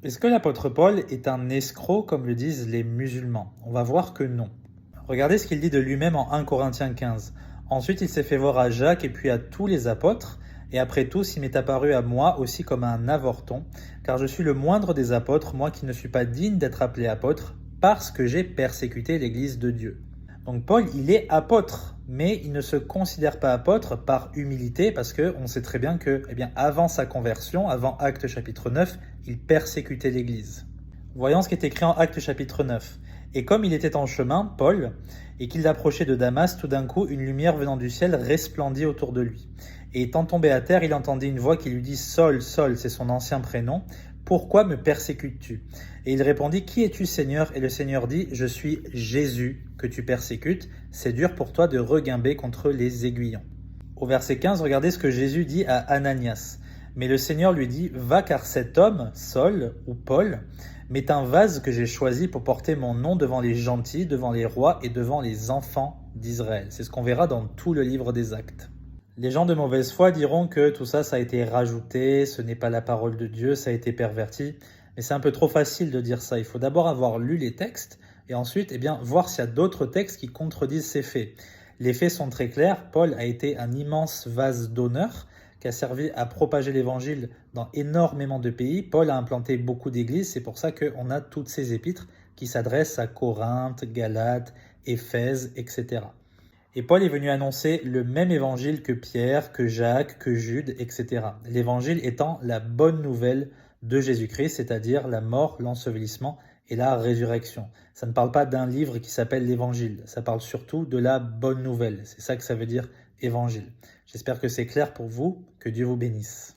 Est-ce que l'apôtre Paul est un escroc comme le disent les musulmans? On va voir que non. Regardez ce qu'il dit de lui-même en 1 Corinthiens 15. Ensuite, il s'est fait voir à Jacques et puis à tous les apôtres, et après tous, il m'est apparu à moi aussi comme un avorton, car je suis le moindre des apôtres, moi qui ne suis pas digne d'être appelé apôtre, parce que j'ai persécuté l'Église de Dieu. Donc Paul, il est apôtre, mais il ne se considère pas apôtre par humilité, parce qu'on sait très bien que, avant sa conversion, avant Actes chapitre 9, il persécutait l'Église. Voyons ce qui est écrit en Actes chapitre 9. Et comme il était en chemin, Paul, et qu'il approchait de Damas, tout d'un coup, une lumière venant du ciel resplendit autour de lui. Et étant tombé à terre, il entendit une voix qui lui dit « Saul, Saul », c'est son ancien prénom, « pourquoi me persécutes-tu » Et il répondit « Qui es-tu, Seigneur » Et le Seigneur dit « Je suis Jésus que tu persécutes, c'est dur pour toi de reguimber contre les aiguillons. » Au verset 15, regardez ce que Jésus dit à Ananias. Mais le Seigneur lui dit « Va car cet homme, Saul ou Paul, m'est un vase que j'ai choisi pour porter mon nom devant les gentils, devant les rois et devant les enfants d'Israël. » C'est ce qu'on verra dans tout le livre des Actes. Les gens de mauvaise foi diront que tout ça, ça a été rajouté, ce n'est pas la parole de Dieu, ça a été perverti. Mais c'est un peu trop facile de dire ça. Il faut d'abord avoir lu les textes et ensuite voir s'il y a d'autres textes qui contredisent ces faits. Les faits sont très clairs. Paul a été un immense vase d'honneur qui a servi à propager l'évangile dans énormément de pays. Paul a implanté beaucoup d'églises, c'est pour ça qu'on a toutes ces épîtres qui s'adressent à Corinthe, Galate, Éphèse, etc. Et Paul est venu annoncer le même évangile que Pierre, que Jacques, que Jude, etc. L'évangile étant la bonne nouvelle de Jésus-Christ, c'est-à-dire la mort, l'ensevelissement et la résurrection. Ça ne parle pas d'un livre qui s'appelle l'Évangile, ça parle surtout de la bonne nouvelle. C'est ça que ça veut dire évangile. J'espère que c'est clair pour vous, que Dieu vous bénisse.